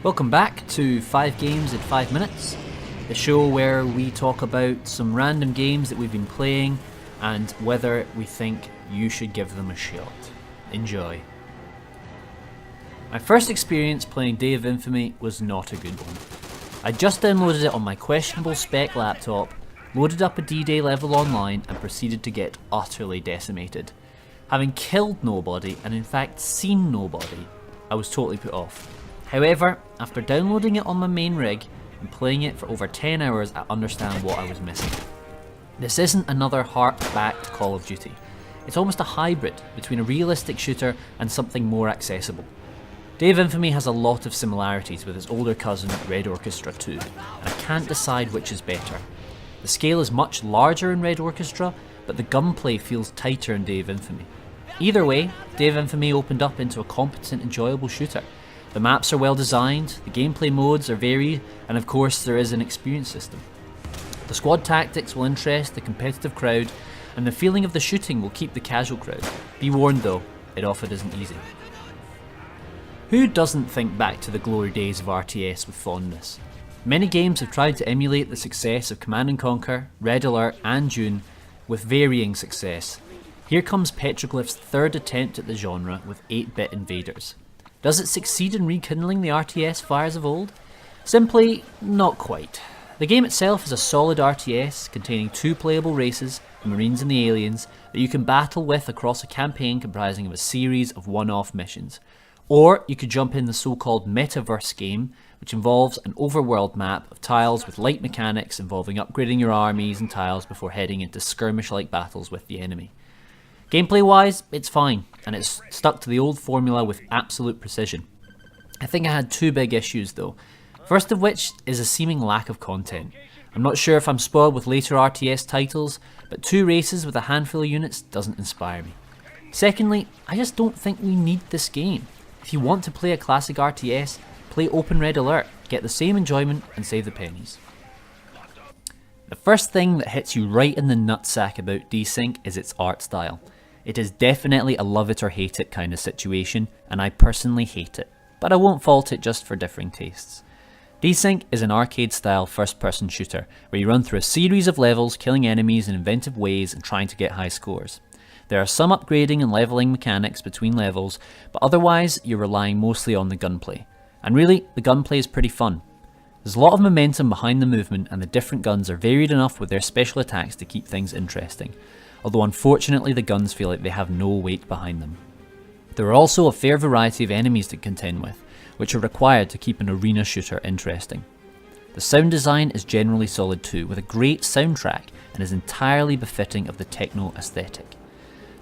Welcome back to 5 Games in 5 Minutes, the show where we talk about some random games that we've been playing and whether we think you should give them a shot. Enjoy. My first experience playing Day of Infamy was not a good one. I just downloaded it on my questionable spec laptop, loaded up a D-Day level online and proceeded to get utterly decimated. Having killed nobody and in fact seen nobody, I was totally put off. However, after downloading it on my main rig and playing it for over 10 hours, I understand what I was missing. This isn't another hark-backed Call of Duty. It's almost a hybrid between a realistic shooter and something more accessible. Day of Infamy has a lot of similarities with its older cousin Red Orchestra 2, and I can't decide which is better. The scale is much larger in Red Orchestra, but the gunplay feels tighter in Day of Infamy. Either way, Day of Infamy opened up into a competent, enjoyable shooter. The maps are well designed, the gameplay modes are varied, and of course there is an experience system. The squad tactics will interest the competitive crowd, and the feeling of the shooting will keep the casual crowd. Be warned though, it often isn't easy. Who doesn't think back to the glory days of RTS with fondness? Many games have tried to emulate the success of Command & Conquer, Red Alert and Dune, with varying success. Here comes Petroglyphs' third attempt at the genre with 8-bit Invaders. Does it succeed in rekindling the RTS fires of old? Simply, not quite. The game itself is a solid RTS containing 2 playable races, the Marines and the Aliens, that you can battle with across a campaign comprising of a series of one-off missions. Or you could jump in the so-called Metaverse game, which involves an overworld map of tiles with light mechanics involving upgrading your armies and tiles before heading into skirmish-like battles with the enemy. Gameplay-wise, it's fine, and it's stuck to the old formula with absolute precision. I think I had 2 big issues though, first of which is a seeming lack of content. I'm not sure if I'm spoiled with later RTS titles, but 2 races with a handful of units doesn't inspire me. Secondly, I just don't think we need this game. If you want to play a classic RTS, play Open Red Alert, get the same enjoyment and save the pennies. The first thing that hits you right in the nutsack about DeSync is its art style. It is definitely a love it or hate it kind of situation, and I personally hate it, but I won't fault it just for differing tastes. DeSync is an arcade-style first-person shooter, where you run through a series of levels, killing enemies in inventive ways and trying to get high scores. There are some upgrading and leveling mechanics between levels, but otherwise you're relying mostly on the gunplay. And really, the gunplay is pretty fun. There's a lot of momentum behind the movement, and the different guns are varied enough with their special attacks to keep things interesting. Although unfortunately the guns feel like they have no weight behind them. There are also a fair variety of enemies to contend with, which are required to keep an arena shooter interesting. The sound design is generally solid too, with a great soundtrack, and is entirely befitting of the techno aesthetic.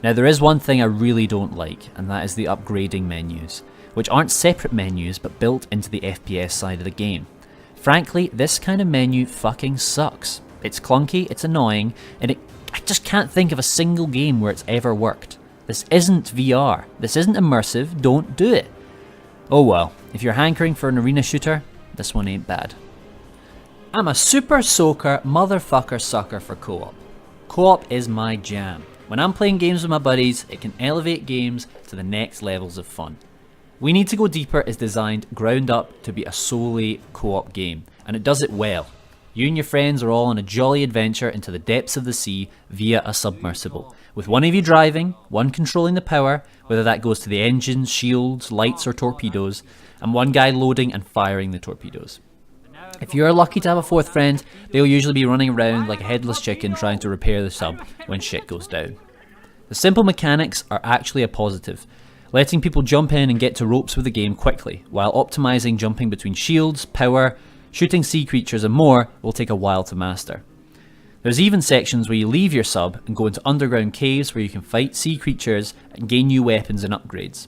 Now there is one thing I really don't like, and that is the upgrading menus, which aren't separate menus but built into the FPS side of the game. Frankly, this kind of menu fucking sucks. It's clunky, it's annoying, and I just can't think of a single game where it's ever worked. This isn't VR, this isn't immersive, don't do it. Oh well, if you're hankering for an arena shooter, this one ain't bad. I'm a super soaker motherfucker sucker for co-op. Co-op is my jam. When I'm playing games with my buddies, it can elevate games to the next levels of fun. We Need to Go Deeper is designed ground up to be a solely co-op game, and it does it well. You and your friends are all on a jolly adventure into the depths of the sea via a submersible, with one of you driving, one controlling the power, whether that goes to the engines, shields, lights or torpedoes, and one guy loading and firing the torpedoes. If you are lucky to have a 4th friend, they'll usually be running around like a headless chicken trying to repair the sub when shit goes down. The simple mechanics are actually a positive, letting people jump in and get to ropes with the game quickly, while optimizing jumping between shields, power, shooting sea creatures and more will take a while to master. There's even sections where you leave your sub and go into underground caves where you can fight sea creatures and gain new weapons and upgrades.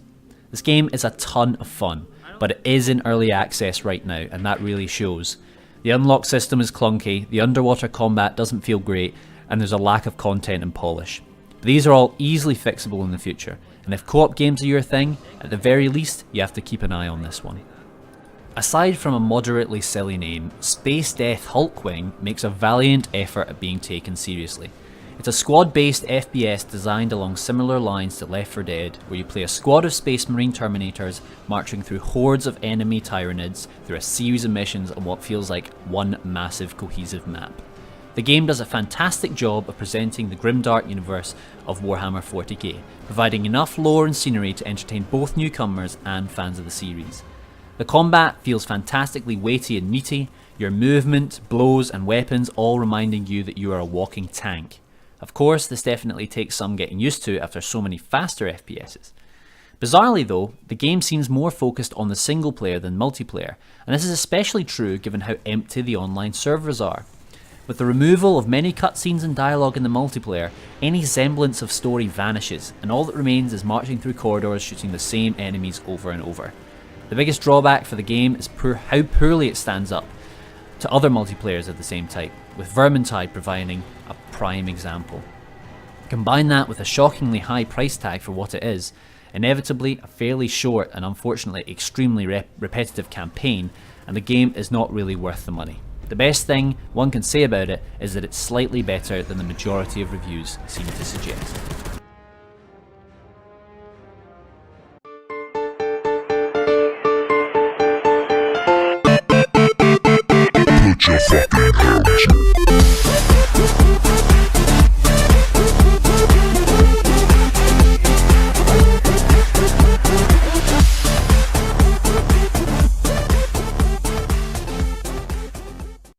This game is a ton of fun, but it is in early access right now, and that really shows. The unlock system is clunky, the underwater combat doesn't feel great, and there's a lack of content and polish. But these are all easily fixable in the future, and if co-op games are your thing, at the very least you have to keep an eye on this one. Aside from a moderately silly name, Space Death Hulkwing makes a valiant effort at being taken seriously. It's a squad-based FPS designed along similar lines to Left 4 Dead, where you play a squad of Space Marine Terminators marching through hordes of enemy Tyranids through a series of missions on what feels like one massive cohesive map. The game does a fantastic job of presenting the grimdark universe of Warhammer 40k, providing enough lore and scenery to entertain both newcomers and fans of the series. The combat feels fantastically weighty and meaty, your movement, blows and weapons all reminding you that you are a walking tank. Of course, this definitely takes some getting used to after so many faster FPSs. Bizarrely though, the game seems more focused on the single player than multiplayer, and this is especially true given how empty the online servers are. With the removal of many cutscenes and dialogue in the multiplayer, any semblance of story vanishes, and all that remains is marching through corridors shooting the same enemies over and over. The biggest drawback for the game is how poorly it stands up to other multiplayers of the same type, with Vermintide providing a prime example. Combine that with a shockingly high price tag for what it is, inevitably a fairly short and unfortunately extremely repetitive campaign, and the game is not really worth the money. The best thing one can say about it is that it's slightly better than the majority of reviews seem to suggest.